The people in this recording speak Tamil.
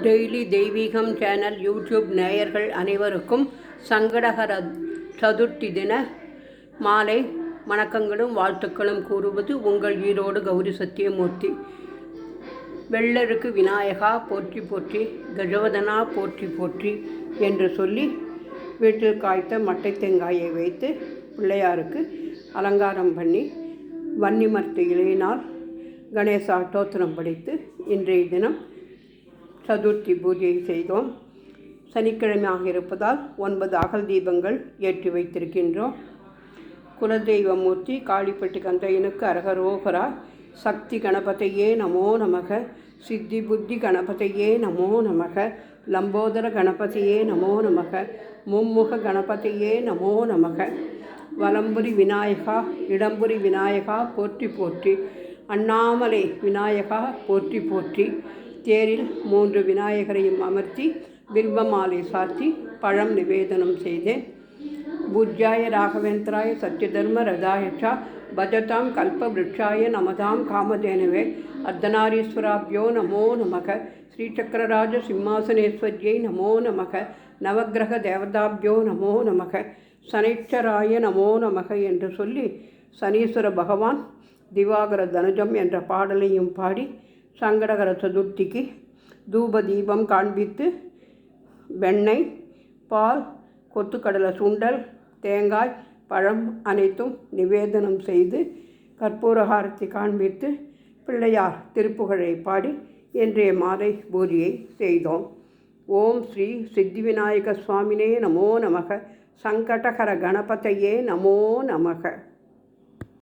டெய்லி தெய்வீகம் சேனல் யூடியூப் நேயர்கள் அனைவருக்கும் சங்கடஹர சதுர்த்தி தின மாலை வணக்கங்களும் வாழ்த்துக்களும் கூறுவது உங்கள் ஈரோடு கௌரி சத்தியமூர்த்தி. வெள்ளருக்கு விநாயகா போற்றி போற்றி, கஜவதனா போற்றி போற்றி என்று சொல்லி வீட்டில் காய்த்த மட்டை தேங்காயை வைத்து பிள்ளையாருக்கு அலங்காரம் பண்ணி வன்னிமரத்து இலையினால் கணேச அஷ்டோத்திரம் படித்து இன்றைய தினம் சதுர்த்தி பூஜையை செய்தோம். சனிக்கிழமையாக இருப்பதால் 9 அகல் தீபங்கள் ஏற்றி வைத்திருக்கின்றோம். குலதெய்வமூர்த்தி காளிப்பட்டி கந்தையனுக்கு அரகரோகரா. சக்தி கணபதியே நமோ நமக, சித்தி புத்தி கணபதியே நமோ நமக, லம்போதர கணபதியே நமோ நமக, மும்முக கணபதியே நமோ நமக, வலம்புரி விநாயகா இடம்புரி விநாயகா போற்றி போற்றி, அண்ணாமலை விநாயகா போற்றி போற்றி. தேரில் 3 விநாயகரையும் அமர்த்தி வில்வமாலை சாத்தி பழம் நிவேதனம் செய்தேன். பூஜ்யாய ராகவேந்திராய சத்யதர்ம ரதாயச்சா பஜதாம் கல்பவ்ருட்சாய நமதாம் காமதேனவே அர்த்தநாரீஸ்வராப்யோ நமோ நமக, ஸ்ரீசக்கரராஜ சிம்மாசனேஸ்வர்யை நமோ நமக, நவக்கிரக தேவதாப்யோ நமோ நமக, சனீச்சராய நமோ நமக என்று சொல்லி சனீஸ்வர பகவான் திவாகர தனுஜம் என்ற பாடலையும் பாடி சங்கடகர சதுர்த்திக்கு தூப தீபம் காண்பித்து வெண்ணெய், பால், கொத்துக்கடலை சுண்டல், தேங்காய், பழம் அனைத்தும் நிவேதனம் செய்து கற்பூரஹாரத்தை காண்பித்து பிள்ளையார் திருப்புகழை பாடி இன்றைய மாலை பூஜையை செய்தோம். ஓம் ஸ்ரீ சித்தி விநாயக சுவாமினே நமோ நமக, சங்கடகர கணபதையே நமோ நமக.